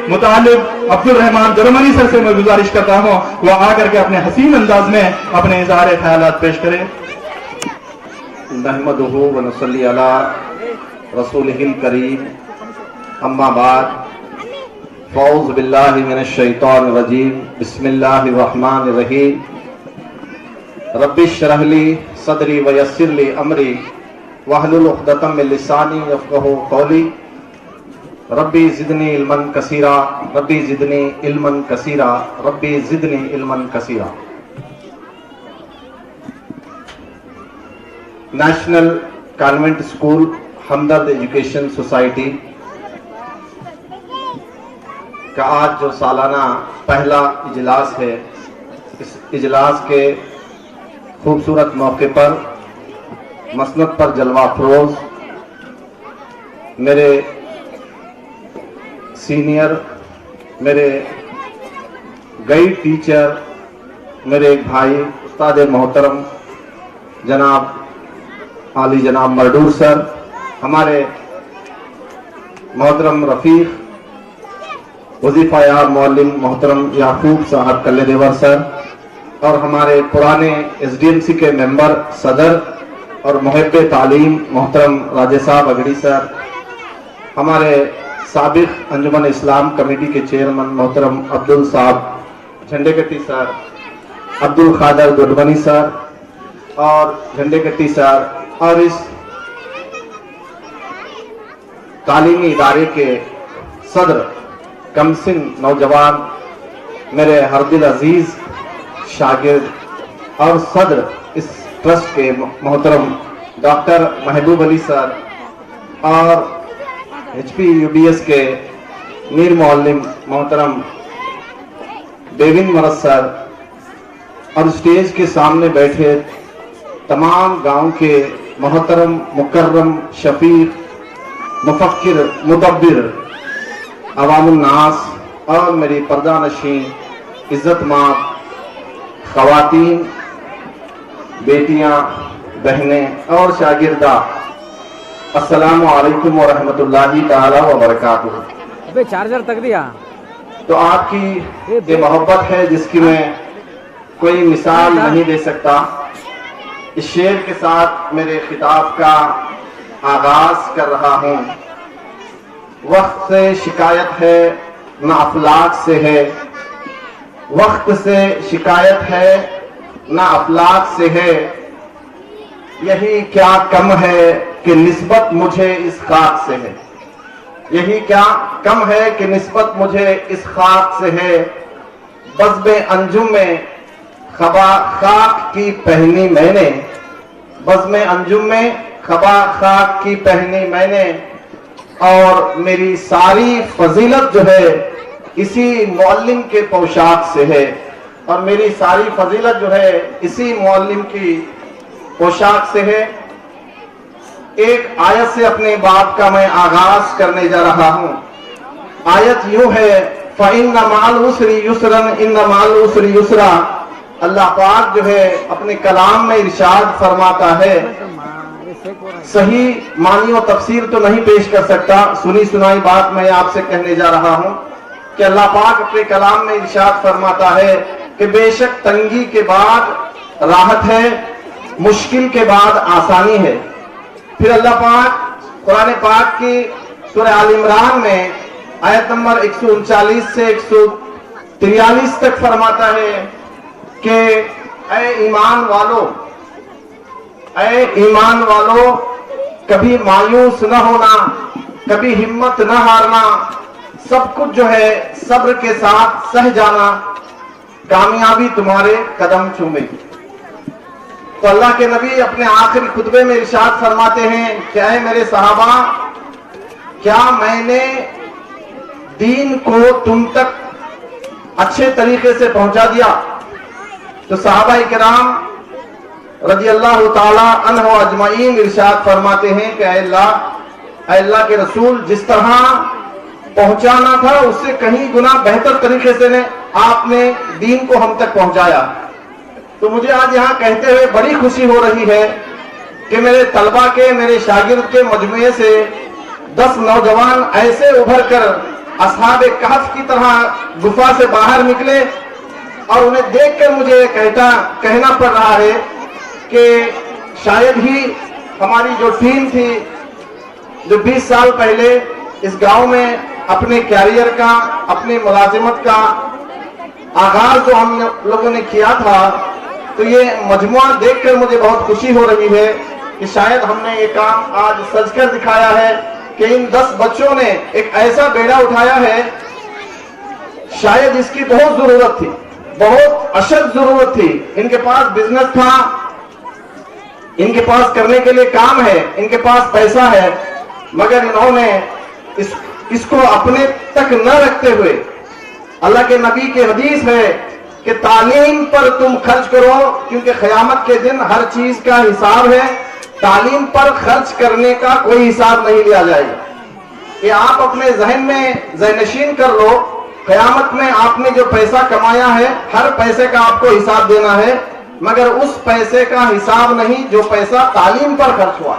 Mutalib Abdul Rahman Germany sir से मैं गुजारिश करता हूँ वो आकर के अपने हसीन अंदाज में अपने इज़हार ख्यालात पेश करें। नहमदुहु व नसल्ली अला रसूलिहिल करीम, अम्मा बाद, फ़ौज़ बिल्लाहि मिनश शैतानिर रजीम, बिस्मिल्लाहिर रहमानिर रहीम। रब्बिश्रह ली सदरी व यस्सिर ली अमरी वहलुल उक़दतम मिन लिसानी यफ़क़हू क़ौली। रब्बी ज़िदनी इल्मन कसीरा, रब्बी ज़िदनी इल्मन कसीरा, रब्बी ज़िदनी इल्मन कसीरा। नेशनल कॉन्वेंट स्कूल हमदर्द एजुकेशन सोसाइटी का आज जो सालाना पहला इजलास है, इस इजलास के खूबसूरत मौके पर मसनद पर जलवा अफरोज मेरे सीनियर, मेरे गाइड टीचर, मेरे एक भाई उस्ताद मोहतरम जनाब आली जनाब मरडूर सर, हमारे मोहतरम रफ़ीक वजीफ़ा यार मौलिम मोहतरम याकूब साहब कल्ले देवर सर, और हमारे पुराने SDMC के मेंबर सदर और मुहब्बे तालीम मोहतरम राजे साहब अगड़ी सर, हमारे साबिक अंजुमन इस्लाम कमेटी के चेयरमैन मोहतरम अब्दुल साहब झंडेकट्टी सर, अब्दुल खादर गुडमनी सर और झंडेकट्टी सर, और इस तालीमी इदारे के सदर कमसिन नौजवान, मेरे हरदिल अजीज शागिर्द और सदर इस ट्रस्ट के मोहतरम डॉक्टर महबूब अली सर, और HPUBS के मीर मौलिम मोहतरम देविन मरद सर, और स्टेज के सामने बैठे तमाम गांव के मोहतरम मुकर्रम शफीक मुफक्किर मुदब्बिर अवामुल नास, और मेरी पर्दा नशीं इज्जतमाब ख़वातीन, बेटियां, बहनें और शागिर्दा, अस्सलामु अलैकुम व रहमतुल्लाहि ताला व बरकातुहू। अबे चार्जर तक दिया। तो आपकी ये मोहब्बत है जिसकी मैं कोई मिसाल नहीं दे सकता। इस शेर के साथ मेरे खिताब का आगाज कर रहा हूँ। वक्त से शिकायत है न अफलाक से है, वक्त से शिकायत है न अफलाक से है, यही क्या कम है कि निस्बत मुझे इस खाक से है, यही क्या कम है कि निस्बत मुझे इस खाक से है। बज़्म अंजुम में खबा खाक की पहनी मैंने, बज़्म अंजुम में खबा खाक की पहनी मैंने, और मेरी सारी फजीलत जो है इसी मौलिम के पोशाक से है, और मेरी सारी फजीलत जो है इसी मौलिम की पोशाक से है। एक आयत से अपने बात का मैं आगाज करने जा रहा हूँ। आयत यूं है, फ़इन्न मअल उसरि युसरन इन्न मअल उसरि युसरा। अल्लाह पाक जो है अपने कलाम में इरशाद फरमाता है, सही मानी और तफसीर तो नहीं पेश कर सकता, सुनी सुनाई बात मैं आपसे कहने जा रहा हूँ कि अल्लाह पाक अपने कलाम में इरशाद फरमाता है कि बेशक तंगी के बाद राहत है, मुश्किल के बाद आसानी है। फिर अल्लाह पाक कुरान पाक की सूरह आल इमरान में आयत नंबर 139 से 143 तक फरमाता है कि ऐ ईमान वालों, ऐ ईमान वालों, कभी मायूस न होना, कभी हिम्मत न हारना, सब कुछ जो है सब्र के साथ सह जाना, कामयाबी तुम्हारे कदम चूमेगी। तो अल्लाह के नबी अपने आखिरी खुतबे में इरशाद फरमाते हैं, क्या है मेरे सहाबा, क्या मैंने दीन को तुम तक अच्छे तरीके से पहुंचा दिया? तो सहाबा इकराम रज़ी अल्लाह ताला अन्हु अजमईन इरशाद फरमाते हैं कि अल्लाह के रसूल, जिस तरह पहुंचाना था उससे कहीं गुना बेहतर तरीके से ने आपने दीन को हम तक पहुंचाया। तो मुझे आज यहाँ कहते हुए बड़ी खुशी हो रही है कि मेरे तलबा के, मेरे शागिर्द के मजमुए से 10 नौजवान ऐसे उभर कर असहाब कहफ की तरह गुफा से बाहर निकले और उन्हें देखकर मुझे कहना पड़ रहा है कि शायद ही हमारी जो टीम थी जो 20 साल पहले इस गांव में अपने कैरियर का, अपनी मुलाजिमत का आगाज जो हम लोगों ने किया था, तो ये मजमुआ देखकर मुझे बहुत खुशी हो रही है कि शायद हमने ये काम आज सजकर दिखाया है कि इन 10 बच्चों ने एक ऐसा बेड़ा उठाया है, शायद इसकी बहुत जरूरत थी, बहुत अशद जरूरत थी। इनके पास बिजनेस था, इनके पास करने के लिए काम है, इनके पास पैसा है, मगर इन्होंने इसको अपने तक न रखते हुए, अल्लाह के नबी की हदीस है कि तालीम पर तुम खर्च करो, क्योंकि क़यामत के दिन हर चीज का हिसाब है, तालीम पर खर्च करने का कोई हिसाब नहीं लिया जाएगा। ये आप अपने जहन में ज़हनशीन कर लो, क़यामत में आपने जो पैसा कमाया है, हर पैसे का आपको हिसाब देना है, मगर उस पैसे का हिसाब नहीं जो पैसा तालीम पर खर्च हुआ।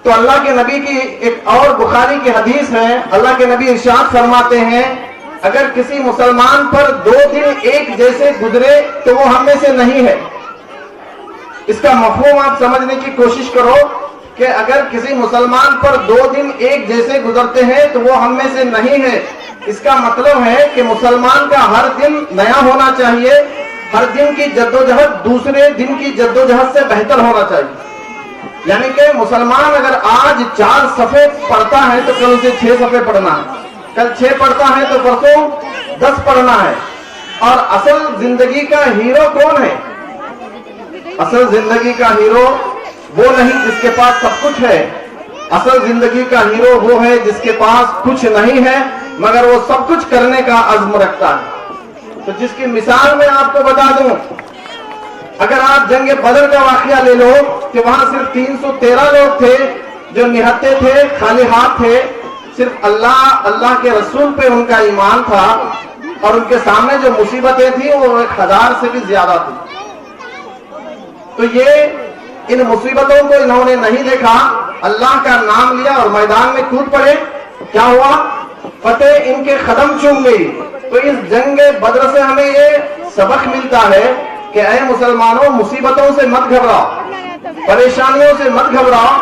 तो अल्लाह के नबी की एक और बुखारी की हदीस है, अल्लाह के नबी इरशाद फरमाते हैं, अगर किसी मुसलमान पर 2 दिन एक जैसे गुजरे तो वो हम में से नहीं है। इसका मफहूम आप समझने की कोशिश करो कि अगर किसी मुसलमान पर 2 दिन एक जैसे गुजरते हैं तो वो हम में से नहीं है। इसका मतलब है कि मुसलमान का हर दिन नया होना चाहिए, हर दिन की जद्दोजहद दूसरे दिन की जद्दोजहद से बेहतर होना चाहिए। यानी कि मुसलमान अगर आज 4 सफ़े पढ़ता है तो कल उसे 6 सफ़े पढ़ना है, कल 6 पढ़ता है तो परसों 10 पढ़ना है। और असल जिंदगी का हीरो कौन है? असल जिंदगी का हीरो वो नहीं जिसके पास सब कुछ है, असल जिंदगी का हीरो वो है जिसके पास कुछ नहीं है मगर वो सब कुछ करने का अज़्म रखता है। तो जिसकी मिसाल मैं आपको बता दूं, अगर आप जंग बदर का वाकया ले लो कि वहां सिर्फ 313 लोग थे जो निहत्ते थे, खाली हाथ थे, सिर्फ अल्लाह के रसूल पे उनका ईमान था और उनके सामने जो मुसीबतें थी वो 1000 से भी ज्यादा थी। तो ये इन मुसीबतों को इन्होंने नहीं देखा, अल्लाह का नाम लिया और मैदान में कूद पड़े। क्या हुआ? फतेह इनके कदम चूम गई। तो इस जंग बदर से हमें ये सबक मिलता है कि ऐ मुसलमानों, मुसीबतों से मत घबराओ, परेशानियों से मत घबराओ।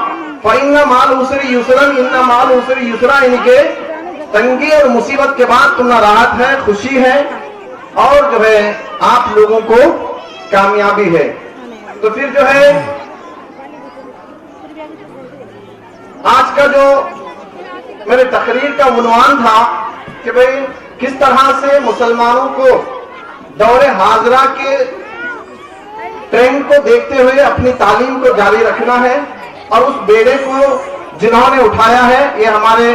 फइन्ना माल उसरी युसरन, इन्ना माल उसरी युसरा, इनके तंगी और मुसीबत के बाद तुम्हारा राहत है, खुशी है और जो है आप लोगों को कामयाबी है। तो फिर जो है आज का जो मेरे तकरीर का उन्वान था कि भाई किस तरह से मुसलमानों को दौरे हाजरा के ट्रेंड को देखते हुए अपनी तालीम को जारी रखना है और उस बेड़े को जिन्होंने उठाया है, ये हमारे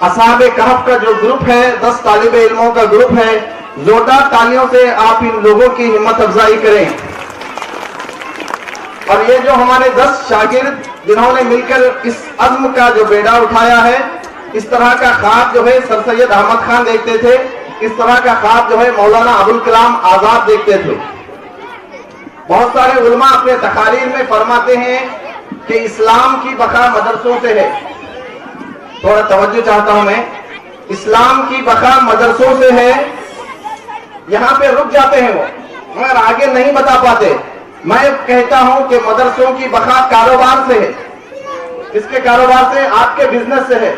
असहाबे कहफ का जो ग्रुप है, 10 तालिबे इल्मों का ग्रुप है। जोरदार तालियों से आप इन लोगों की हिम्मत अफजाई करें। और ये जो हमारे 10 शागिर्द जिन्होंने मिलकर इस अज़्म का जो बेड़ा उठाया है, इस तरह का ख्वाब जो है सर सैयद अहमद खान देखते थे, इस तरह का ख्वाब जो है मौलाना अबुल कलाम आजाद देखते थे। बहुत सारे उलमा अपने तकारीर में फरमाते हैं कि इस्लाम की बका मदरसों से है। थोड़ा तवज्जो चाहता हूं मैं, इस्लाम की बका मदरसों से है। यहाँ पे रुक जाते हैं वो, मगर आगे नहीं बता पाते। मैं कहता हूं कि मदरसों की बका कारोबार से है। किसके कारोबार से? आपके बिजनेस से है।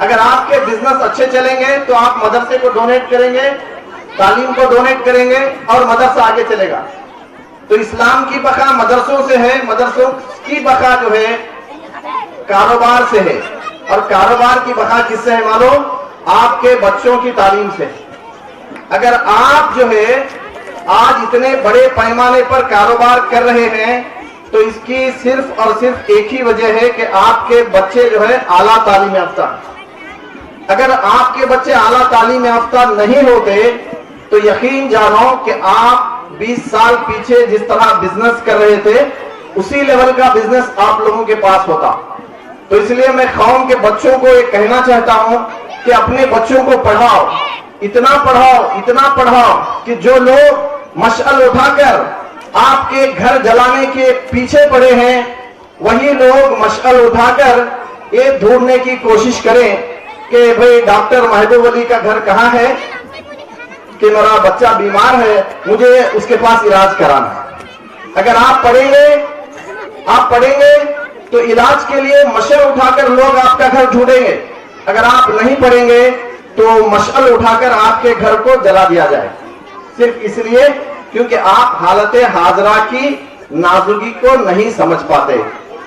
अगर आपके बिजनेस अच्छे चलेंगे तो आप मदरसे को डोनेट करेंगे, तालीम को डोनेट करेंगे और मदरसा आगे चलेगा। तो इस्लाम की बका मदरसों से है, मदरसों की बका जो है कारोबार से है। और कारोबार की बका किससे है मालूम? आपके बच्चों की तालीम से। अगर आप जो है आज इतने बड़े पैमाने पर कारोबार कर रहे हैं तो इसकी सिर्फ और सिर्फ एक ही वजह है कि आपके बच्चे जो है आला तालीम याफ्ता। अगर आपके बच्चे आला तालीम याफ्ता नहीं होते तो यकीन जानो कि आप 20 साल पीछे जिस तरह बिजनेस कर रहे थे उसी लेवल का बिजनेस आप लोगों के पास होता। तो इसलिए मैं कौम के बच्चों को ये कहना चाहता हूं कि अपने बच्चों को पढ़ाओ, इतना पढ़ाओ कि जो लोग मशअल उठाकर आपके घर जलाने के पीछे पड़े हैं वही लोग मशअल उठाकर ये ढूंढने की कोशिश करें کہ بھئی ڈاکٹر محبوب علی کا گھر کہاں ہے کہ میرا بچہ بیمار ہے, مجھے اس کے پاس علاج کرانا ہے. اگر آپ پڑھیں گے تو علاج کے لیے مشعل اٹھا کر لوگ آپ کا گھر ڈھونڈیں گے. اگر آپ نہیں پڑھیں گے تو مشعل اٹھا کر آپ کے گھر کو جلا دیا جائے, صرف اس لیے کیونکہ آپ حالت حاضرہ کی نازکی کو نہیں سمجھ پاتے.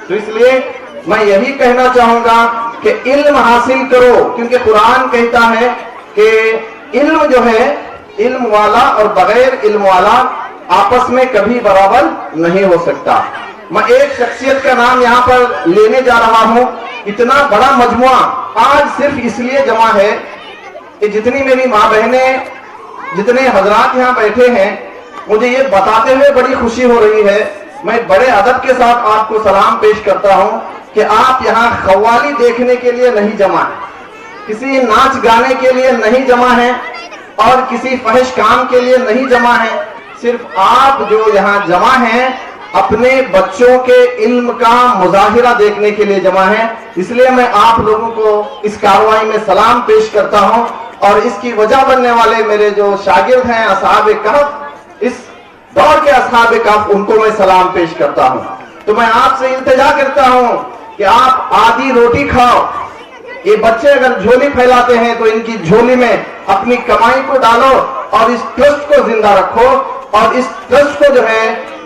تو اس لیے میں یہی کہنا چاہوں گا کہ علم حاصل کرو, کیونکہ قرآن کہتا ہے کہ علم جو ہے, علم والا اور بغیر علم والا آپس میں کبھی برابر نہیں ہو سکتا. میں ایک شخصیت کا نام یہاں پر لینے جا رہا ہوں. اتنا بڑا مجموعہ آج صرف اس لیے جمع ہے کہ جتنی میری ماں بہنیں, جتنے حضرات یہاں بیٹھے ہیں, مجھے یہ بتاتے ہوئے بڑی خوشی ہو رہی ہے. میں بڑے ادب کے ساتھ آپ کو سلام پیش کرتا ہوں کہ آپ یہاں قوالی دیکھنے کے لیے نہیں جمع ہیں, کسی ناچ گانے کے لیے نہیں جمع ہیں, اور کسی فحش کام کے لیے نہیں جمع ہیں. صرف آپ جو یہاں جمع ہیں اپنے بچوں کے علم کا مظاہرہ دیکھنے کے لیے جمع ہیں. اس لیے میں آپ لوگوں کو اس کارروائی میں سلام پیش کرتا ہوں, اور اس کی وجہ بننے والے میرے جو شاگرد ہیں اصحاب کہف, اس دور کے اصحاب کہف, ان کو میں سلام پیش کرتا ہوں. تو میں آپ سے التجا کرتا ہوں کہ آپ آدھی روٹی کھاؤ. یہ بچے اگر جھولی پھیلاتے ہیں تو ان کی جھولی میں اپنی کمائی کو ڈالو اور اس ٹرسٹ کو زندہ رکھو. اور اس ٹرسٹ کو جو ہے,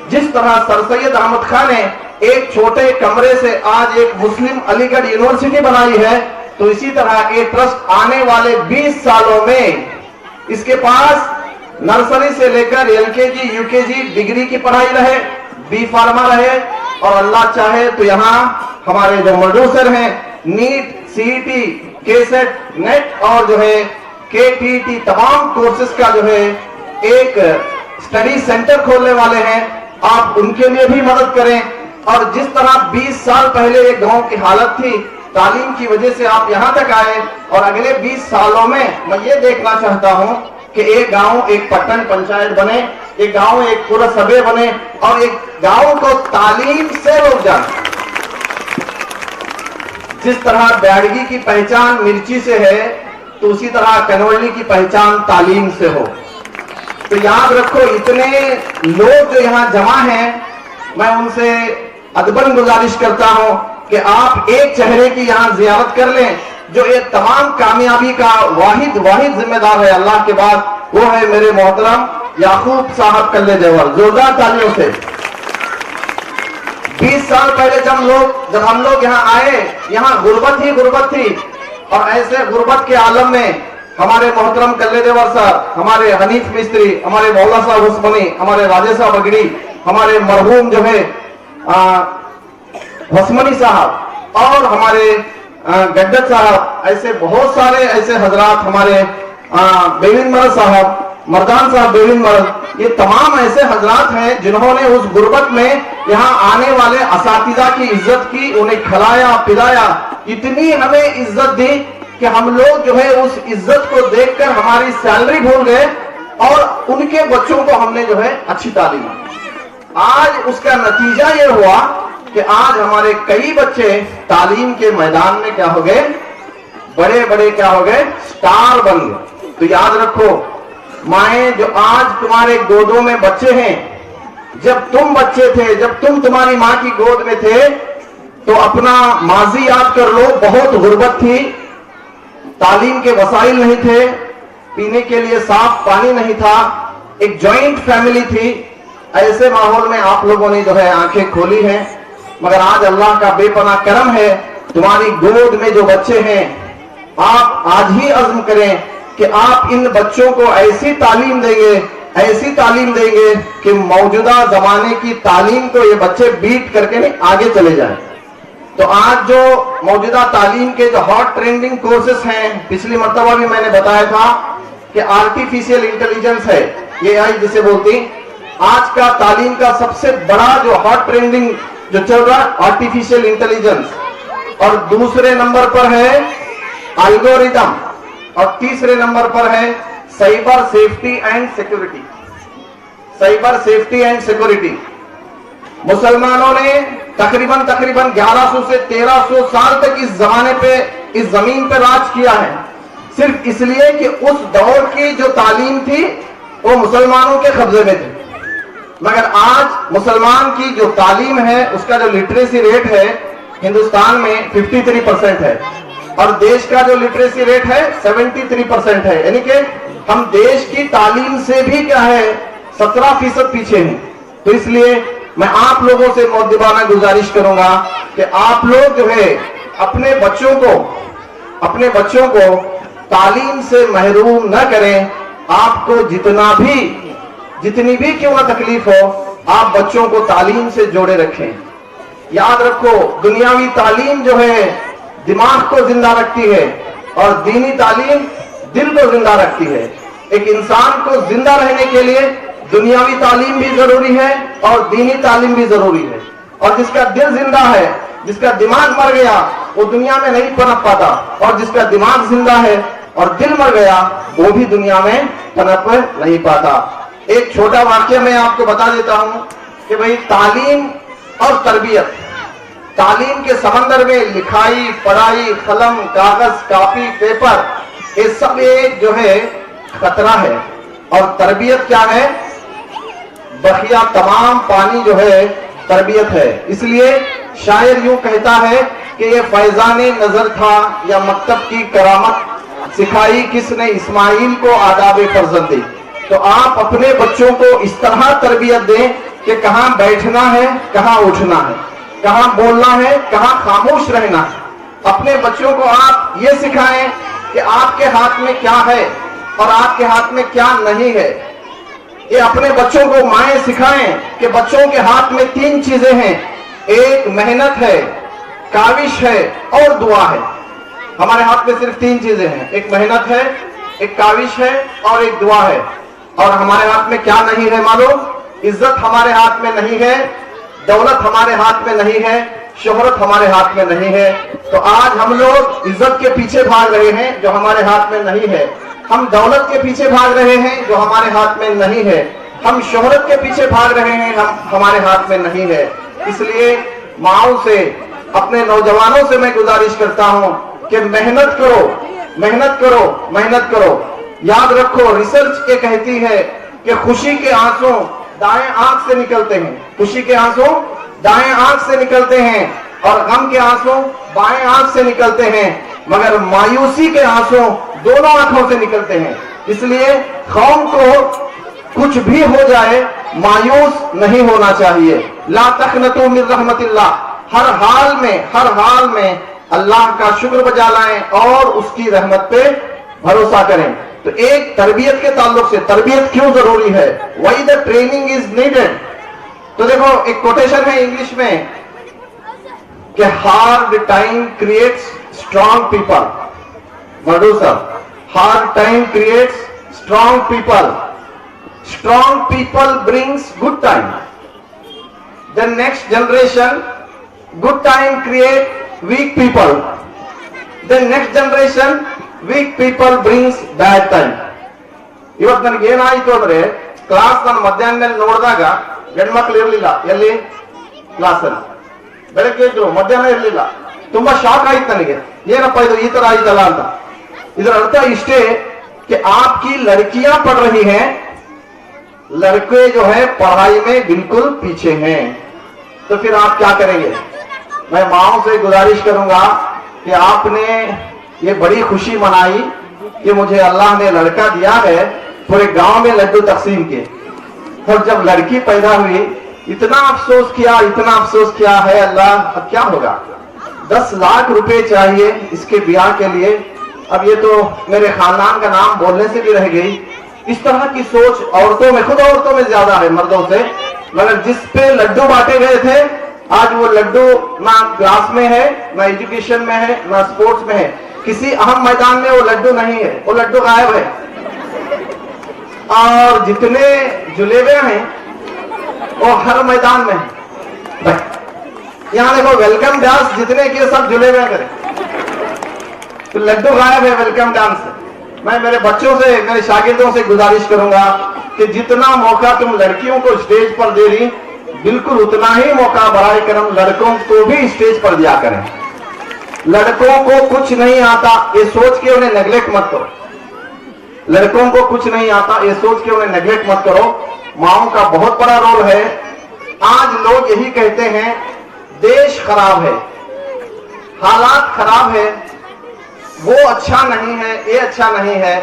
جس طرح سر سید احمد خان نے ایک چھوٹے کمرے سے آج ایک مسلم علی گڑھ یونیورسٹی بنائی ہے, تو اسی طرح یہ ٹرسٹ آنے والے 20 سالوں میں اس کے پاس نرسری سے لے کر LKG UKG ڈگری کی پڑھائی رہے, بی فارما رہے, اور اللہ چاہے تو یہاں ہمارے جو پروڈیوسر ہیں نیٹ, CET, KSET, نیٹ اور جو ہے KTT تمام کورسز کا جو ہے ایک اسٹڈی سینٹر کھولنے والے ہیں, آپ ان کے لیے بھی مدد کریں. اور جس طرح 20 سال پہلے ایک گاؤں کی حالت تھی, تعلیم کی وجہ سے آپ یہاں تک آئے, اور اگلے 20 سالوں میں میں یہ دیکھنا چاہتا ہوں کہ ایک گاؤں ایک پٹن پنچایت بنے, ایک گاؤں ایک پورا صوبے بنے, اور ایک گاؤں کو تعلیم سے لوگ جانیں. جس طرح بیڑگی کی پہچان مرچی سے ہے, تو اسی طرح کنولی کی پہچان تعلیم سے ہو. تو یاد رکھو, اتنے لوگ جو یہاں جمع ہیں, میں ان سے ادباً گزارش کرتا ہوں کہ آپ ایک چہرے کی یہاں زیارت کر لیں جو یہ تمام کامیابی کا واحد ذمہ دار ہے اللہ کے بعد, وہ ہے میرے محترم یعقوب صاحب کلے جوہر. زوردار تالیوں سے. 20 سال پہلے جب ہم لوگ یہاں آئے, یہاں غربت ہی غربت تھی, اور ایسے غربت کے عالم میں ہمارے محترم کلے دیور صاحب, ہمارے حنیف مستری, ہمارے مولا صاحب عثمانی, ہمارے راجے صاحب اگڑی, ہمارے مرحوم جو ہے عثمانی صاحب, اور ہمارے گڈت صاحب, ایسے بہت سارے ایسے حضرات, ہمارے بیوین مرد صاحب, مردان صاحب بیوین مرد, یہ تمام ایسے حضرات ہیں جنہوں نے اس غربت میں یہاں آنے والے اساتذہ کی عزت کی, انہیں کھلایا پلایا, اتنی ہمیں عزت دی کہ ہم لوگ جو ہے اس عزت کو دیکھ کر ہماری سیلری بھول گئے, اور ان کے بچوں کو ہم نے جو ہے اچھی تعلیم دی. آج اس کا نتیجہ یہ ہوا کہ آج ہمارے کئی بچے تعلیم کے میدان میں کیا ہو گئے, بڑے کیا ہو گئے, سٹار بن گئے. تو یاد رکھو, مائیں جو آج تمہارے گودوں میں بچے ہیں, جب تم بچے تھے, جب تم تمہاری ماں کی گود میں تھے, تو اپنا ماضی یاد کر لو. بہت غربت تھی, تعلیم کے وسائل نہیں تھے, پینے کے لیے صاف پانی نہیں تھا, ایک جوائنٹ فیملی تھی. ایسے ماحول میں آپ لوگوں نے جو ہے آنکھیں کھولی ہیں, مگر آج اللہ کا بے پناہ کرم ہے, تمہاری گود میں جو بچے ہیں, آپ آج ہی عزم کریں کہ آپ ان بچوں کو ایسی تعلیم دیں گے کہ موجودہ زمانے کی تعلیم کو یہ بچے بیٹ کر کے آگے چلے جائیں. تو آج جو موجودہ تعلیم کے جو ہاٹ ٹرینڈنگ کورسز ہیں, پچھلی مرتبہ بھی میں نے بتایا تھا کہ آرٹیفیشل انٹیلیجنس ہے, یہ آئی جسے بولتی, آج کا تعلیم کا سب سے بڑا جو ہاٹ ٹرینڈنگ جو چل رہا ہے آرٹیفیشل انٹیلیجنس, اور دوسرے نمبر پر ہے الگوریدم, اور تیسرے نمبر پر ہے cyber safety and security. Cyber safety and security. مسلمانوں نے تقریباً 1100 سے 1300 سال تک اس زمانے پہ इस जमीन पर राज किया है, सिर्फ इसलिए कि उस दौर की जो तालीम थी वो मुसलमानों के कब्जे में थी। मगर आज मुसलमान की जो तालीम है, उसका जो लिटरेसी रेट है हिंदुस्तान में 53% है, और देश का जो लिटरेसी रेट है 73% है। यानी कि हम देश की तालीम से भी क्या है 17% पीछे हैं। तो इसलिए मैं आप लोगों से मुअद्दिबाना गुजारिश करूंगा कि आप लोग जो है अपने बच्चों को तालीम से महरूम न करें। आपको जितनी भी क्यों ना तकलीफ हो, आप बच्चों को तालीम से जोड़े रखें। याद रखो, दुनियावी तालीम जो है दिमाग को जिंदा रखती है और दीनी तालीम दिल को जिंदा रखती है। एक इंसान को जिंदा रहने के लिए दुनियावी तालीम भी जरूरी है और दीनी तालीम भी जरूरी है। और जिसका दिल जिंदा है, जिसका दिमाग मर गया, वो दुनिया में नहीं पनप पाता, और जिसका दिमाग जिंदा है और दिल मर गया, वो भी दुनिया में पनप नहीं पाता। एक छोटा वाक्य मैं आपको बता देता हूं कि भाई तालीम और तरबियत, तालीम के समंदर में लिखाई पढ़ाई कलम कागज कापी पेपर, ये सब एक जो है खतरा है। और तरबियत क्या है? बखिया तमाम पानी जो है तरबियत है। इसलिए शायर यूं कहता है कि ये फैजाने नजर था या मकतब की करामत, सिखाई किसने इस्माइल को आदाब फर्जंदी। तो आप अपने बच्चों को इस तरह तरबियत दें कि कहां बैठना है, कहां उठना है, कहां बोलना है, कहां खामोश रहना है। अपने बच्चों को आप ये सिखाएं कि आपके हाथ में क्या है और आपके हाथ में क्या नहीं है। ये अपने बच्चों को माएं सिखाएं कि बच्चों के हाथ में 3 चीजें हैं, एक मेहनत है, काविश है और दुआ है। हमारे हाथ में सिर्फ 3 चीजें हैं, एक मेहनत है, एक काविश है और एक दुआ है। और हमारे हाथ में क्या नहीं है मालूम? इज्जत हमारे हाथ में नहीं है, दौलत हमारे हाथ में नहीं है, शोहरत हमारे हाथ में नहीं है। तो आज हम लोग इज्जत के पीछे भाग रहे हैं जो हमारे हाथ में नहीं है, हम दौलत के पीछे भाग रहे हैं जो हमारे हाथ में नहीं है, हम शोहरत के पीछे भाग रहे हैं, हमारे हाथ में नहीं है। इसलिए माओ से, अपने नौजवानों से मैं गुजारिश करता हूं कि मेहनत करो, मेहनत करो, मेहनत करो। याद रखो, रिसर्च ये कहती है कि खुशी के आंसू दाएं आंख से निकलते हैं, खुशी के आंसू दाएं आंख से निकलते हैं और गम के आंसू बाएं आंख से निकलते हैं, मगर मायूसी के आंसू दोनों आंखों से निकलते हैं। इसलिए कौम को कुछ भी हो जाए मायूस नहीं होना चाहिए। ला तक़नतू मिन रहमतिल्लाह, हर हाल में अल्लाह का शुक्र बजा लाएं और उसकी रहमत पे भरोसा करें। तो एक तरबियत के ताल्लुक से, तरबियत क्यों जरूरी है, why the training is needed. तो देखो, एक कोटेशन है इंग्लिश में कि hard time creates strong people. मर्दू साहब, hard time creates strong people, strong people brings good time, the next generation good time create weak people, the next generation weak people brings bad time. ಇವತ್ತು ನನಗೆ ಏನಾಯಿತು ಅಂದ್ರೆ, class ನಾನು ಮಧ್ಯಾಹ್ನದಲ್ಲಿ ನೋಡಿದಾಗ ಹೆಣ್ಮಕ್ಳು ಇರಲಿಲ್ಲ, ಎಲ್ಲಿ ಕ್ಲಾಸಲ್ಲಿ ಬೆಳಗ್ಗೆ ಇದ್ರು, ಮಧ್ಯಾಹ್ನ ಇರಲಿಲ್ಲ. ತುಂಬಾ ಶಾಕ್ ಆಯ್ತು ನನಗೆ, ಏನಪ್ಪಾ ಇದು ಈ ತರ ಆಯ್ತಲ್ಲ ಅಂತ। ಇದರ ಅರ್ಥ ಇಷ್ಟೇ कि आपकी लड़कियां पढ़ रही हैं, लड़के जो है पढ़ाई में बिल्कुल पीछे हैं, तो फिर आप क्या करेंगे? मैं माओ से गुजारिश करूंगा कि आपने ये बड़ी खुशी मनाई कि मुझे अल्लाह ने लड़का दिया है, पूरे गांव में लड्डू तकसीम किए, और जब लड़की पैदा हुई इतना अफसोस किया है अल्लाह, अब क्या होगा? 10 लाख रुपए चाहिए इसके ब्याह के लिए। अब ये तो मेरे खानदान का नाम बोलने से भी रह गई। इस तरह की सोच औरतों में, खुद औरतों में ज्यादा है मर्दों से। मगर जिस पे लड्डू बांटे गए थे, आज वो लड्डू ना क्लास में है, ना एजुकेशन में है, ना स्पोर्ट्स में है, किसी अहम मैदान में वो लड्डू नहीं है, वो लड्डू गायब है। और जितने जुलेबे हैं वो हर मैदान में है। यहाँ देखो, वेलकम डांस जितने किए सब जुलेबे करें, तो लड्डू गायब है वेलकम डांस से। मैं मेरे बच्चों से, मेरे शागिर्दों से गुजारिश करूंगा कि जितना मौका तुम लड़कियों को स्टेज पर दे रही, बिल्कुल उतना ही मौका बराए करम लड़कों को भी स्टेज पर दिया करें। लड़कों को कुछ नहीं आता ये सोच के उन्हें नेग्लेक्ट मत करो, लड़कों को कुछ नहीं आता ये सोच के उन्हें नेग्लेक्ट मत करो, माओं का बहुत बड़ा रोल है। आज लोग यही कहते हैं देश खराब है, हालात खराब है, वो अच्छा नहीं है, ये अच्छा नहीं है।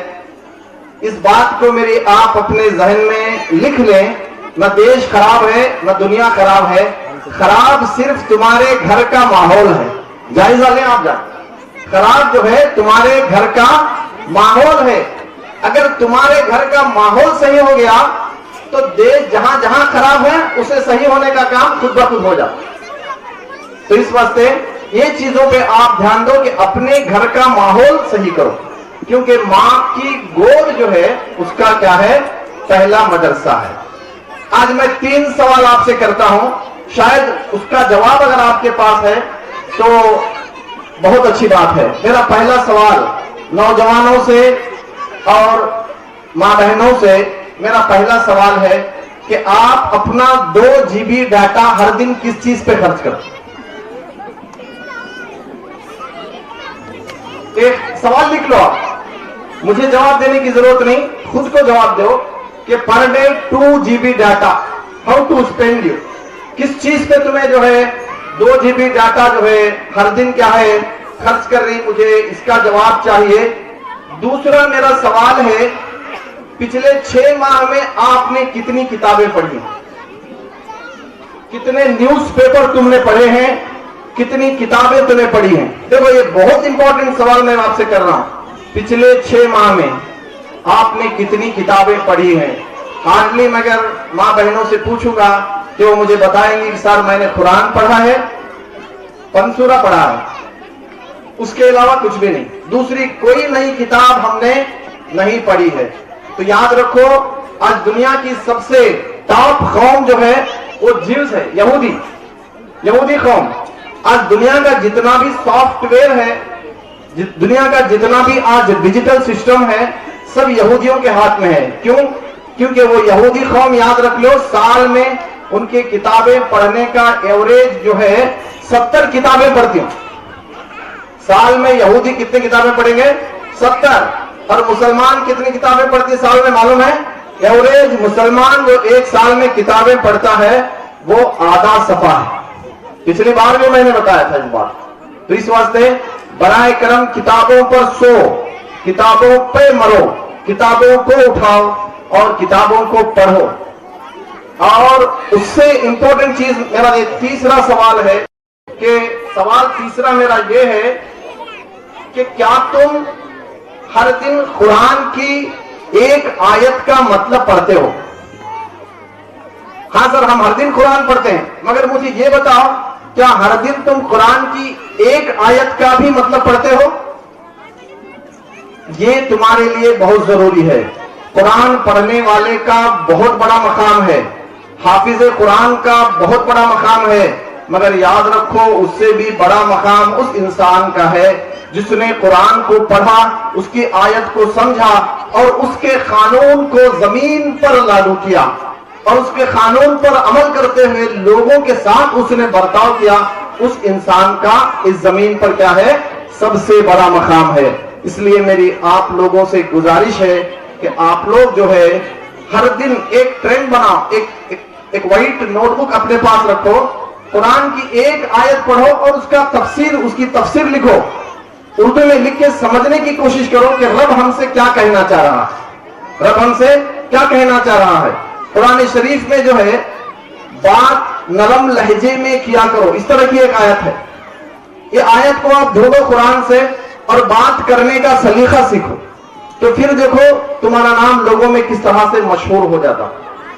इस बात को मेरी आप अपने जहन में लिख लें, न देश खराब है न दुनिया खराब है, खराब सिर्फ तुम्हारे घर का माहौल है। जायजा लें आप जाए, खराब जो है तुम्हारे घर का माहौल है। अगर तुम्हारे घर का माहौल सही हो गया तो देश जहां जहां खराब है उसे सही होने का काम खुद ब खुद हो जाता। तो इस वास्ते ये चीजों पे आप ध्यान दो कि अपने घर का माहौल सही करो, क्योंकि मां की गोद जो है उसका क्या है, पहला मदरसा है। आज मैं 3 सवाल आपसे करता हूं, शायद उसका जवाब अगर आपके पास है तो बहुत अच्छी बात है। मेरा पहला सवाल नौजवानों से और मां बहनों से, मेरा पहला सवाल है कि आप अपना 2 GB डाटा हर दिन किस चीज पे खर्च करते? एक सवाल लिख लो आप, मुझे जवाब देने की जरूरत नहीं, खुद को जवाब दो कि per day 2 GB data how to spend you, किस चीज पे तुम्हें जो है 2 GB डाटा जो है हर दिन क्या है खर्च कर रही, मुझे इसका जवाब चाहिए। दूसरा मेरा सवाल है, पिछले 6 माह में आपने कितनी किताबें पढ़ी, कितने न्यूज़पेपर तुमने पढ़े हैं, कितनी किताबें तुमने पढ़ी हैं? देखो ये बहुत इंपॉर्टेंट सवाल मैं आपसे कर रहा हूं। पिछले 6 माह में आपने कितनी किताबें पढ़ी हैं? हार्डली मैं अगर मां बहनों से पूछूंगा कि वो मुझे बताएंगे कि सर मैंने कुरान पढ़ा है, पंसूरा पढ़ा है, उसके अलावा कुछ भी नहीं, दूसरी कोई नई किताब हमने नहीं पढ़ी है। तो याद रखो, आज दुनिया की सबसे टॉप कौम जो है वो ज्यूस है, यहूदी कौम। आज दुनिया का जितना भी सॉफ्टवेयर है, दुनिया का जितना भी आज डिजिटल सिस्टम है, सब यहूदियों के हाथ में है। क्यों? क्योंकि वो यहूदी कौम, याद रख लो, साल में उनकी किताबें पढ़ने का एवरेज जो है 70 किताबें पढ़ती हूं। साल में यहूदी कितनी किताबें पढ़ेंगे? 70। और मुसलमान कितनी किताबें पढ़ती है साल में मालूम है? एवरेज मुसलमान जो 1 साल में किताबें पढ़ता है वो आधा सफा है। पिछली बार भी मैंने बताया था इस बात। तो इस वास्ते बराए करम किताबों पर सो, किताबों पे मरो, किताबों को उठाओ और किताबों को पढ़ो। और उससे इंपॉर्टेंट चीज मेरा ये तीसरा सवाल है कि सवाल तीसरा मेरा ये है कि क्या तुम हर दिन कुरान की एक आयत का मतलब पढ़ते हो? हाँ सर, हम हर दिन कुरान पढ़ते हैं, मगर मुझे ये बताओ, क्या हर दिन तुम कुरान की एक आयत का भी मतलब पढ़ते हो? ये तुम्हारे लिए बहुत जरूरी है। कुरान पढ़ने वाले का बहुत बड़ा मकाम है, हाफिज कुरान का बहुत बड़ा मकाम है, मगर याद रखो उससे भी बड़ा मकाम उस इंसान का है जिसने कुरान को पढ़ा, उसकी आयत को समझा और उसके कानून को जमीन पर लागू किया और उसके कानून पर अमल करते हुए लोगों के साथ उसने बर्ताव किया। उस इंसान का इस जमीन पर क्या है? सबसे बड़ा मकाम है। इसलिए मेरी आप लोगों से गुजारिश है कि आप लोग जो है हर दिन एक ट्रेंड बनाओ, एक व्हाइट नोटबुक अपने पास रखो, कुरान की एक आयत पढ़ो और उसकी तफसीर लिखो, उर्दू में लिख के समझने की कोशिश करो कि रब हमसे क्या कहना चाह रहा है, रब हमसे क्या कहना चाह रहा है। कुरान शरीफ में जो है बात नरम लहजे में किया करो, इस तरह की एक आयत है। ये आयत को आप ढूंढो कुरान से और बात करने का सलीका सीखो, तो फिर देखो तुम्हारा नाम लोगों में किस तरह से मशहूर हो जाता।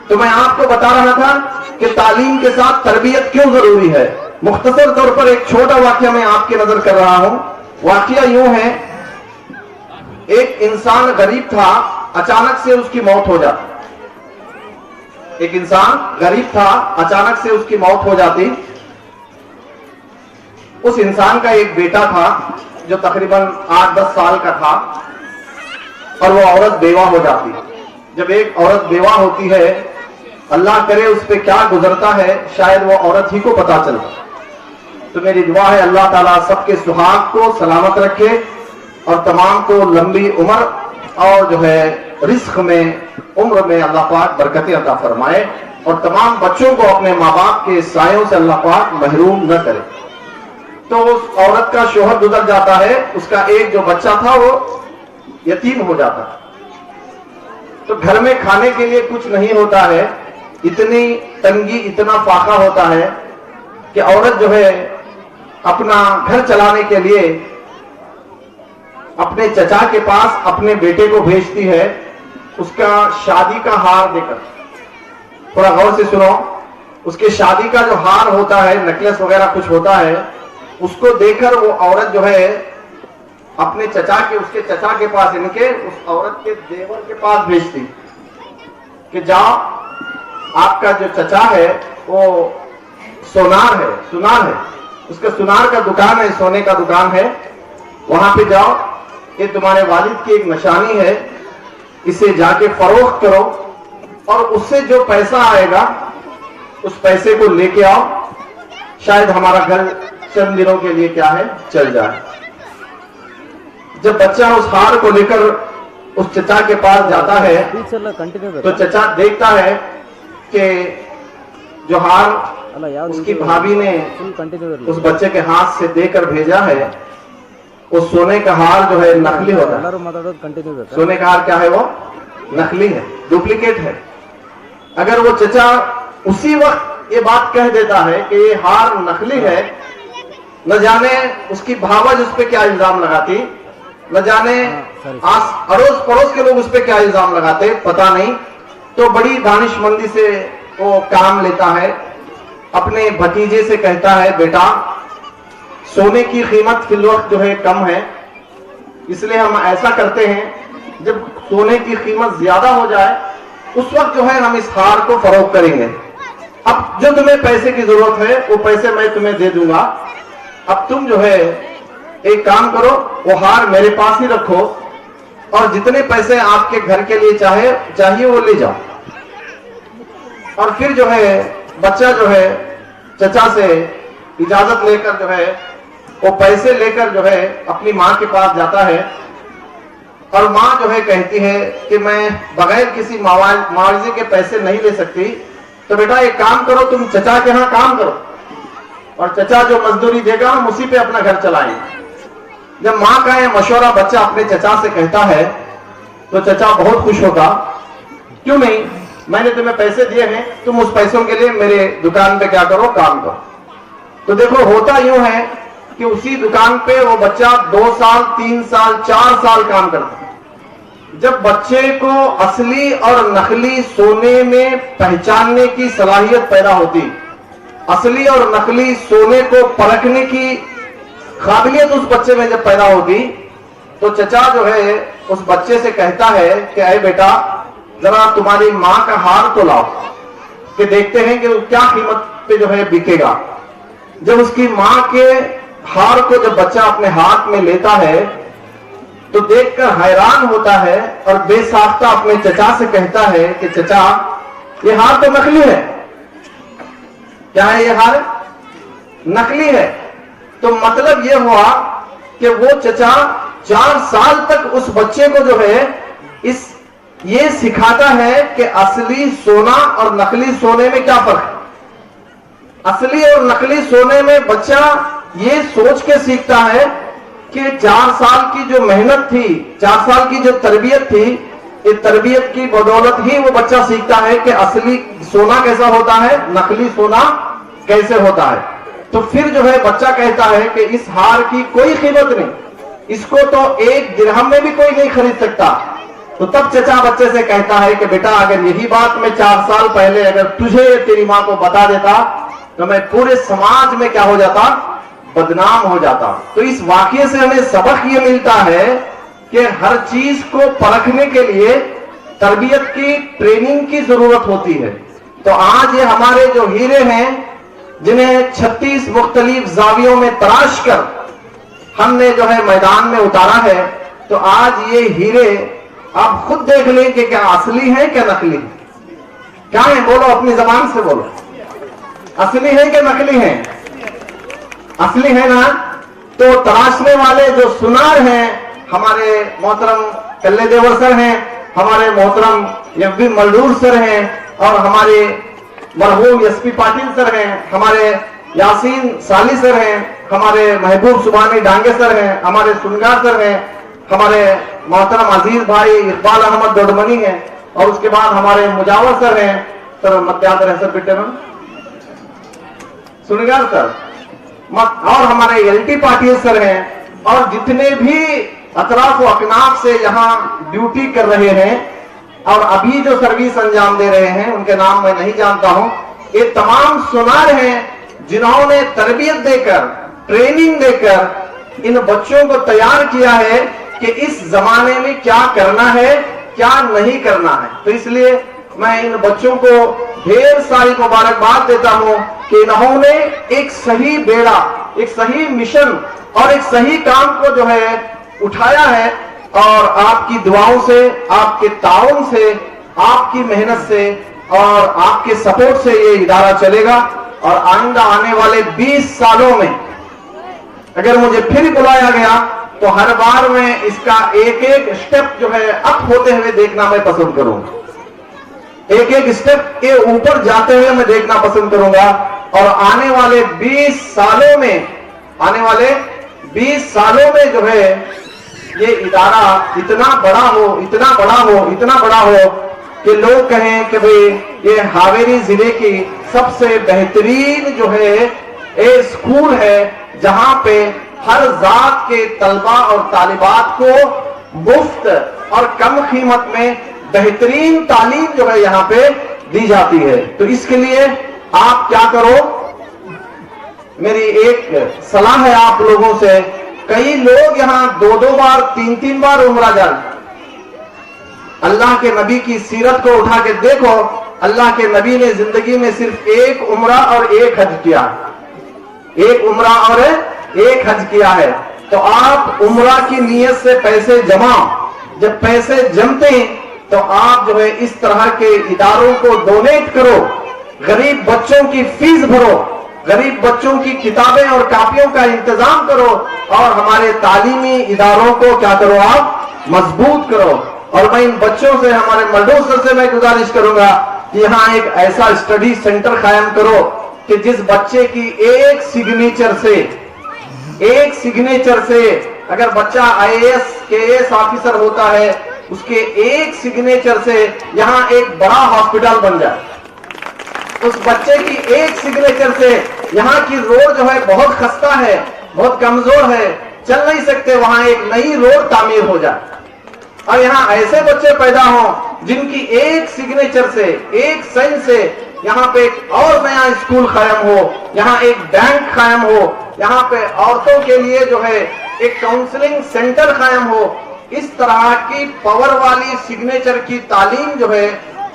तो मैं आपको बता रहा था कि तालीम के साथ तरबियत क्यों जरूरी है। मुख्तसर तौर पर एक छोटा वाकया मैं आपकी नजर कर रहा हूं। वाकया यूं है, एक इंसान गरीब था, अचानक से उसकी मौत हो जाती। एक इंसान गरीब था, अचानक से उसकी मौत हो जाती। उस इंसान का एक बेटा था जो तकरीबन 8-10 साल का था और वो औरत बेवा हो जाती। जब एक औरत बेवा होती है, अल्लाह करे उस पे क्या गुजरता है शायद वो औरत ही को पता चलता। تو میری دعا ہے اللہ تعالیٰ سب کے سہاگ کو سلامت رکھے اور تمام کو لمبی عمر اور جو ہے رزق میں عمر میں اللہ پاک برکتیں عطا فرمائے اور تمام بچوں کو اپنے ماں باپ کے سایوں سے اللہ پاک محروم نہ کرے۔ تو اس عورت کا شوہر گزر جاتا ہے، اس کا ایک جو بچہ تھا وہ یتیم ہو جاتا ہے، تو گھر میں کھانے کے لیے کچھ نہیں ہوتا ہے، اتنی تنگی اتنا فاقہ ہوتا ہے کہ عورت جو ہے اپنا گھر چلانے کے لیے اپنے چچا کے پاس اپنے بیٹے کو بھیجتی ہے اس کا شادی کا ہار دے کر۔ تھوڑا غور سے سنو، اس کے شادی کا جو ہار ہوتا ہے، نیکلس وغیرہ کچھ ہوتا ہے، اس کو دے کر وہ عورت جو ہے اپنے چچا کے اس کے چچا کے پاس یعنی کہ اس عورت کے دیور کے پاس بھیجتی کہ جاؤ، آپ کا جو چچا ہے وہ سونار ہے، اس کا سونار کا دکان ہے، سونے کا دکان ہے، وہاں پہ جاؤ، یہ تمہارے والد کی ایک نشانی ہے، اسے جا کے فروخت کرو اور اس سے جو پیسہ آئے گا اس پیسے کو لے کے آؤ، شاید ہمارا گھر چند دنوں کے لیے کیا ہے چل جائے۔ جب بچہ اس ہار کو لے کر اس چچا کے پاس جاتا ہے تو چچا دیکھتا ہے کہ جو ہار اس کی بھابھی نے اس بچے کے ہاتھ سے دے کر بھیجا ہے وہ سونے کا ہار جو ہے نقلی ہوتا ہے۔ سونے کا ہار کیا ہے؟ وہ نقلی ہے، ڈپلیکیٹ ہے۔ اگر وہ چچا اسی وقت یہ بات کہہ دیتا ہے کہ یہ ہار نقلی ہے، نہ جانے اس کی بھاوج اس پہ کیا الزام لگاتی، نہ جانے اڑوس پڑوس کے لوگ اس پہ کیا الزام لگاتے، پتا نہیں۔ تو بڑی دانش مندی سے وہ کام لیتا ہے، اپنے بھتیجے سے کہتا ہے بیٹا سونے کی قیمت فی الوقت جو ہے کم ہے، اس لیے ہم ایسا کرتے ہیں جب سونے کی قیمت زیادہ ہو جائے اس وقت جو ہے ہم اس ہار کو فروخت کریں گے، اب جو تمہیں پیسے کی ضرورت ہے وہ پیسے میں تمہیں دے دوں گا، اب تم جو ہے ایک کام کرو، وہ ہار میرے پاس ہی رکھو اور جتنے پیسے آپ کے گھر کے لیے چاہیے وہ لے جاؤ۔ اور پھر جو ہے بچہ جو ہے چچا سے اجازت لے کر جو ہے وہ پیسے لے کر جو ہے اپنی ماں کے پاس جاتا ہے اور ماں جو ہے کہتی ہے کہ میں بغیر کسی معاوضے کے پیسے نہیں لے سکتی، تو بیٹا ایک کام کرو، تم چچا کے ہاں کام کرو اور چچا جو مزدوری دے گا ہم اسی پہ اپنا گھر چلائیں۔ جب ماں کا یہ مشورہ بچہ اپنے چچا سے کہتا ہے تو چچا بہت خوش ہوگا، کیوں نہیں، میں نے تمہیں پیسے دیے ہیں، تم اس پیسوں کے لیے میرے دکان پہ کیا کرو، کام کرو۔ تو دیکھو ہوتا یوں ہے کہ اسی دکان پہ وہ بچہ 2 سال 3 سال 4 سال کام کرتا ہے۔ جب بچے کو اصلی اور نقلی سونے میں پہچاننے کی صلاحیت پیدا ہوتی، اصلی اور نقلی سونے کو پرکھنے کی قابلیت اس بچے میں جب پیدا ہوتی تو چچا جو ہے اس بچے سے کہتا ہے کہ اے بیٹا ذرا تمہاری ماں کا ہار تو لاؤ کہ دیکھتے ہیں کہ وہ کیا قیمت پہ جو ہے بکے گا۔ جب اس کی ماں کے ہار کو جب بچہ اپنے ہاتھ میں لیتا ہے تو دیکھ کر حیران ہوتا ہے اور بے ساختہ اپنے چچا سے کہتا ہے کہ چچا یہ ہار تو نقلی ہے۔ کیا ہے یہ ہار؟ نقلی ہے۔ تو مطلب یہ ہوا کہ وہ چچا 4 سال تک اس بچے کو جو ہے یہ سکھاتا ہے کہ اصلی سونا اور نقلی سونے میں کیا فرق ہے۔ اصلی اور نقلی سونے میں بچہ یہ سوچ کے سیکھتا ہے کہ 4 سال کی جو محنت تھی، 4 سال کی جو تربیت تھی، یہ تربیت کی بدولت ہی وہ بچہ سیکھتا ہے کہ اصلی سونا کیسا ہوتا ہے، نقلی سونا کیسے ہوتا ہے۔ تو پھر جو ہے بچہ کہتا ہے کہ اس ہار کی کوئی قیمت نہیں، اس کو تو 1 درہم میں بھی کوئی نہیں خرید سکتا۔ تو تب چچا بچے سے کہتا ہے کہ بیٹا اگر یہی بات میں 4 سال پہلے اگر تجھے تیری ماں کو بتا دیتا تو میں پورے سماج میں کیا ہو جاتا، بدنام ہو جاتا۔ تو اس واقعے سے ہمیں سبق یہ ملتا ہے کہ ہر چیز کو پرکھنے کے لیے تربیت کی ٹریننگ کی ضرورت ہوتی ہے۔ تو آج یہ ہمارے جو ہیرے ہیں جنہیں 36 مختلف زاویوں میں تراش کر ہم نے جو ہے میدان میں اتارا ہے، تو آج یہ ہیرے آپ خود دیکھ لیں کہ کیا اصلی ہے کیا نقلی ہے، کیا ہے، بولو اپنی زبان سے بولو، اصلی ہے کہ نقلی ہے۔ असली है ना, तो तराशने वाले जो सुनार हैं हमारे मोहतरम कल्ले देवर सर हैं, हमारे मोहतरम एफबी मलडूर सर हैं, और हमारे मरहूम एसपी पाटिल सर हैं, हमारे यासीन साली सर हैं, हमारे महबूब सुबानी डांगे सर हैं, हमारे सुनगार सर हैं, हमारे मोहतरम अजीज भाई इकबाल अहमद दोडमनी हैं, और उसके बाद हमारे मुजावर सर हैं, सर मत याद रहे सर बेटे में सुनगार सर, और हमारे एलटी पाटिल सर हैं, और जितने भी अतराफ व अकनाफ से यहाँ ड्यूटी कर रहे हैं और अभी जो सर्विस अंजाम दे रहे हैं, उनके नाम मैं नहीं जानता हूं, ये तमाम सुनार हैं जिन्होंने तरबियत देकर, ट्रेनिंग देकर इन बच्चों को तैयार किया है कि इस जमाने में क्या करना है, क्या नहीं करना है। तो इसलिए मैं इन बच्चों को ढेर सारी मुबारकबाद देता हूं कि इन्होंने एक सही बेड़ा, एक सही मिशन और एक सही काम को जो है उठाया है, और आपकी दुआओं से, आपके ताउन से, आपकी मेहनत से और आपके सपोर्ट से ये इदारा चलेगा। और आइंदा आने वाले 20 सालों में अगर मुझे फिर बुलाया गया तो हर बार मैं इसका एक एक स्टेप जो है अप होते हुए देखना मैं पसंद करूंगा, एक एक स्टेप के ऊपर जाते हुए मैं देखना पसंद करूंगा। और आने वाले 20 सालों में, आने वाले 20 सालों में जो है ये इदारा इतना बड़ा हो, इतना बड़ा हो, इतना बड़ा हो कि लोग कहें कि भाई ये हावेरी जिले की सबसे बेहतरीन जो है ये स्कूल है, जहां पे हर जात के तलबा और तालिबात को मुफ्त और कम कीमत में बेहतरीन तालीम जो है यहाँ पे दी जाती है। तो इसके लिए आप क्या करो, मेरी एक सलाह है आप लोगों से, कई लोग यहाँ 2-2 बार 3-3 बार उम्रा जाए। अल्लाह के नबी की सीरत को उठा के देखो, अल्लाह के नबी ने जिंदगी में सिर्फ एक उम्रा और एक हज किया, एक उम्रा और एक हज किया है। तो आप उम्रा की नीयत से पैसे जमाओ, जब पैसे जमते हैं तो आप जो है इस तरह के इदारों को डोनेट करो, गरीब बच्चों की फीस भरो, गरीब बच्चों की किताबें और कापियों का इंतजाम करो, और हमारे तालीमी इदारों को क्या करो, आप मजबूत करो। और मैं इन बच्चों से, हमारे मलडूर सर से मैं गुजारिश करूंगा कि यहाँ एक ऐसा स्टडी सेंटर कायम करो कि जिस बच्चे की एक सिग्नेचर से अगर बच्चा IAS KAS ऑफिसर होता है, उसके एक सिग्नेचर से यहाँ एक बड़ा हॉस्पिटल बन जाए। उस बच्चे की एक सिग्नेचर से यहाँ की रोड जो है बहुत खस्ता है, बहुत कमजोर है, चल नहीं सकते, वहां एक नई रोड तामीर हो जाए। और यहाँ ऐसे बच्चे पैदा हों जिनकी एक सिग्नेचर से, एक साइन से यहाँ पे एक और नया स्कूल कायम हो, यहाँ एक बैंक कायम हो, यहाँ पे औरतों के लिए जो है एक काउंसलिंग सेंटर कायम हो। इस तरह की पावर वाली सिग्नेचर की तालीम जो है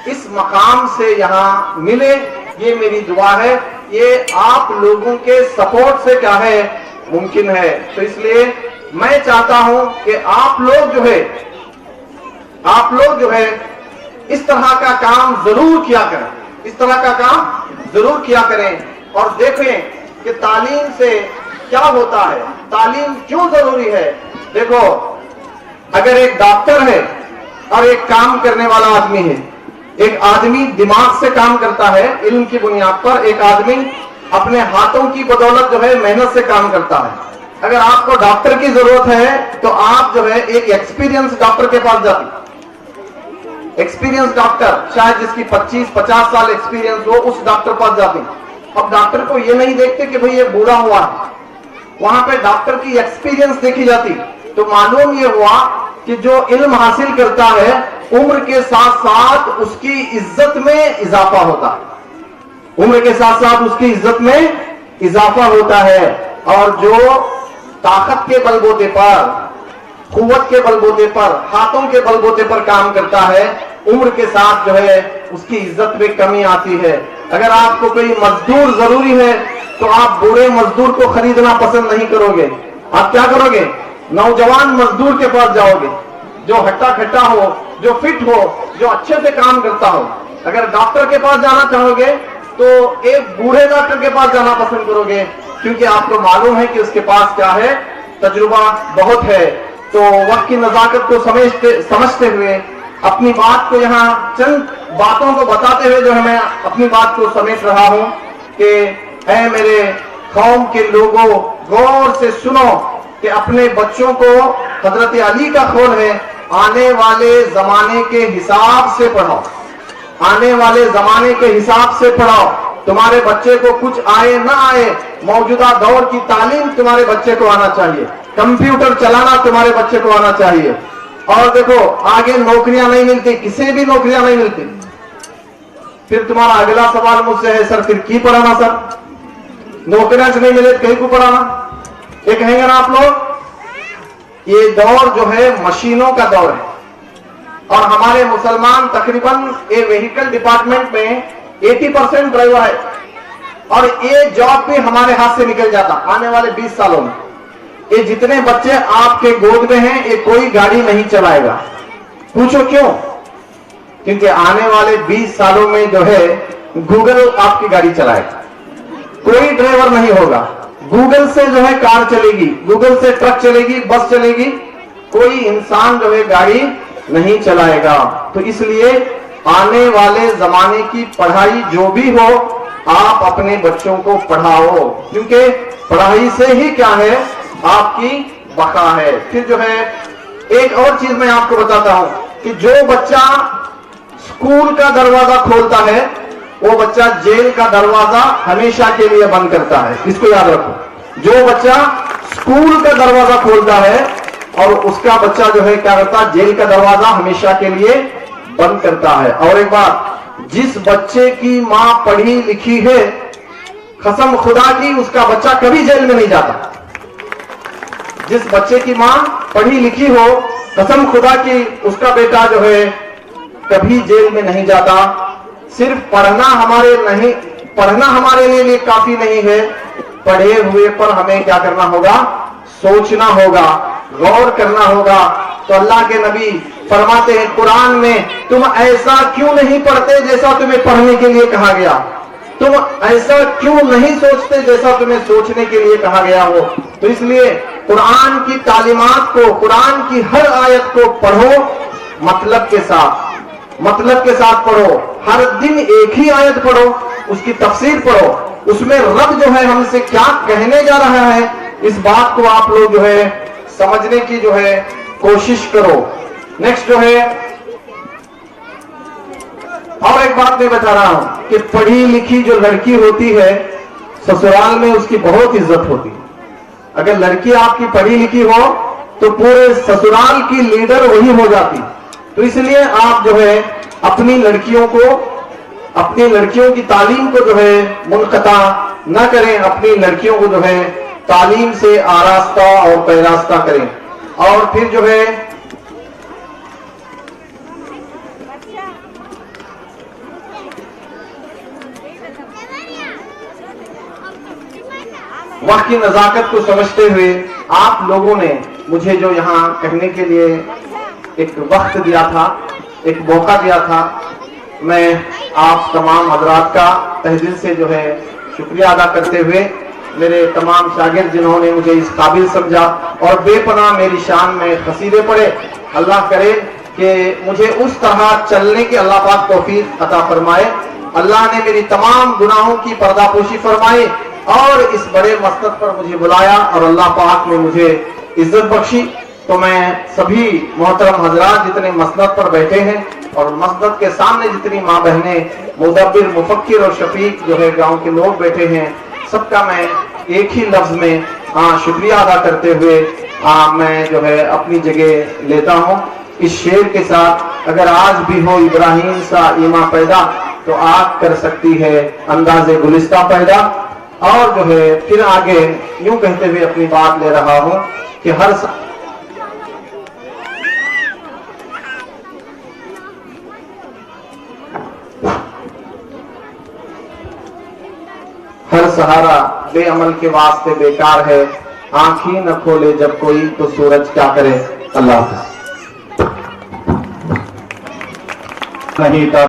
इस मकाम से यहाँ मिले, ये मेरी दुआ है। ये आप लोगों के सपोर्ट से क्या है मुमकिन है। तो इसलिए मैं चाहता हूं कि आप लोग जो है इस तरह का काम जरूर किया करें, इस तरह का काम जरूर किया करें, और देखें कि तालीम से क्या होता है, तालीम क्यों जरूरी है। देखो, अगर एक डॉक्टर है और एक काम करने वाला आदमी है, एक आदमी दिमाग से काम करता है इल्म की बुनियाद पर, एक आदमी अपने हाथों की बदौलत जो है मेहनत से काम करता है। अगर आपको डॉक्टर की जरूरत है तो आप जो है एक एक्सपीरियंस डॉक्टर के पास जाते, एक्सपीरियंस डॉक्टर, शायद जिसकी 25-50 साल एक्सपीरियंस हो, उस डॉक्टर पास जाते। अब डॉक्टर को ये नहीं देखते कि भाई ये बूढ़ा हुआ है, वहां पे डॉक्टर की एक्सपीरियंस देखी जाती। तो मालूम ये हुआ कि जो इल्म हासिल करता है उम्र के साथ साथ उसकी इज्जत में इजाफा होता है, उम्र के साथ साथ उसकी इज्जत में इजाफा होता है। और जो ताकत के बलबूते पर, कुव्वत के बलबूते पर, हाथों के बलबूते पर काम करता है, उम्र के साथ जो है उसकी इज्जत में कमी आती है। अगर आपको कोई मजदूर जरूरी है तो आप बूढ़े मजदूर को खरीदना पसंद नहीं करोगे, आप क्या करोगे, नौजवान मजदूर के पास जाओगे जो हट्टा खट्टा हो, जो फिट हो, जो अच्छे से काम करता हो। अगर डॉक्टर के पास जाना चाहोगे तो एक बूढ़े डॉक्टर के पास जाना पसंद करोगे, क्योंकि आपको मालूम है कि उसके पास क्या है, तजुर्बा बहुत है। तो वक्त की नजाकत को समझते हुए अपनी बात को यहाँ चंद बातों को बताते हुए जो है मैं अपनी बात को समेट रहा हूँ कि ऐ मेरे कौम के लोगों, गौर से सुनो कि अपने बच्चों को, हजरत अली का कौल है, आने वाले जमाने के हिसाब से पढ़ाओ, आने वाले जमाने के हिसाब से पढ़ाओ। तुम्हारे बच्चे को कुछ आए ना आए, मौजूदा दौर की तालीम तुम्हारे बच्चे को आना चाहिए, कंप्यूटर चलाना तुम्हारे बच्चे को आना चाहिए। और देखो आगे नौकरियां नहीं मिलती, किसी भी नौकरियां नहीं मिलती। फिर तुम्हारा अगला सवाल मुझसे है, सर फिर की पढ़ाना, सर नौकरियां नहीं मिले तो कहीं को पढ़ाना? ये कहेंगे ना आप लोग, ये दौर जो है मशीनों का दौर है, और हमारे मुसलमान तकरीबन ये व्हीकल डिपार्टमेंट में 80% ड्राइवर है, और ये जॉब भी हमारे हाथ से निकल जाता आने वाले 20 सालों में। ये जितने बच्चे आपके गोद में हैं, ये कोई गाड़ी नहीं चलाएगा। पूछो क्यों? क्योंकि आने वाले 20 सालों में जो है गूगल आपकी गाड़ी चलाएगा, कोई ड्राइवर नहीं होगा। गूगल से जो है कार चलेगी, गूगल से ट्रक चलेगी, बस चलेगी, कोई इंसान जो है गाड़ी नहीं चलाएगा। तो इसलिए आने वाले जमाने की पढ़ाई जो भी हो, आप अपने बच्चों को पढ़ाओ, क्योंकि पढ़ाई से ही क्या है, आपकी बका है। फिर जो है एक और चीज मैं आपको बताता हूं कि जो बच्चा स्कूल का दरवाजा खोलता है, वो बच्चा जेल का दरवाजा हमेशा के लिए बंद करता है। इसको याद रखो, जो बच्चा स्कूल का दरवाजा खोलता है और उसका बच्चा जो है क्या करता है, जेल का दरवाजा हमेशा के लिए बंद करता है। और एक बात, जिस बच्चे की मां पढ़ी लिखी है, कसम खुदा की उसका बच्चा कभी जेल में नहीं जाता। जिस बच्चे की मां पढ़ी लिखी हो, कसम खुदा की उसका बेटा जो है कभी जेल में नहीं जाता। सिर्फ पढ़ना हमारे लिए काफी नहीं है, पढ़े हुए पर हमें क्या करना होगा, सोचना होगा, गौर करना होगा। तो अल्लाह के नबी फरमाते हैं कुरान में, तुम ऐसा क्यों नहीं पढ़ते जैसा तुम्हें पढ़ने के लिए कहा गया, तुम ऐसा क्यों नहीं सोचते जैसा तुम्हें सोचने के लिए कहा गया हो। तो इसलिए कुरान की तालीमात को, कुरान की हर आयत को पढ़ो, मतलब के साथ पढ़ो। हर दिन एक ही आयत पढ़ो, उसकी तफसीर पढ़ो, उसमें रब जो है हमसे क्या कहने जा रहा है, इस बात को आप लोग जो है समझने की जो है कोशिश करो। नेक्स्ट जो है और एक बात मैं बता रहा हूं कि पढ़ी लिखी जो लड़की होती है, ससुराल में उसकी बहुत इज्जत होती है। अगर लड़की आपकी पढ़ी लिखी हो तो पूरे ससुराल की लीडर वही हो जाती। तो इसलिए आप जो है अपनी लड़कियों की तालीम को जो है मुनक़ता न करें, अपनी लड़कियों को जो है तालीम से आरास्ता और पैरास्ता करें। और फिर जो है वक्त की नजाकत को समझते हुए आप लोगों ने मुझे जो यहाँ कहने के लिए एक वक्त दिया था, एक मौका दिया था, मैं आप तमाम हजरात का तहे दिल से जो है शुक्रिया अदा करते हुए, मेरे तमाम शागिर्द जिन्होंने मुझे इस काबिल समझा और बेपनाह मेरी शान में कसीदे पढ़े, अल्लाह करे कि मुझे उस तरह चलने की अल्लाह पाक तौफीक अता फरमाए। अल्लाह ने मेरी तमाम गुनाहों की पर्दापोशी फरमाई और इस बड़े मसनद पर मुझे बुलाया और अल्लाह पाक ने मुझे इज्जत बख्शी। तो मैं सभी मोहतरम हजरात जितने मसनद पर बैठे हैं और मसनद के सामने जितनी माँ बहनें, मुदब्बिर, मुफक्किर और शफीक जो है गांव के लोग बैठे हैं, सबका मैं एक ही लफ्ज में शुक्रिया अदा करते हुए मैं जो है अपनी जगह लेता हूँ। इस शेर के साथ, अगर आज भी हो इब्राहिम सा ईमा पैदा तो आग कर सकती है अंदाज़े गुलिस्ता पैदा। और जो है फिर आगे यूं कहते हुए अपनी बात ले रहा हूं कि हर सहारा बेअमल के वास्ते बेकार है, आंख ही न खोले जब कोई तो सूरज क्या करे। अल्लाह हाफ़िज़। नहीं था।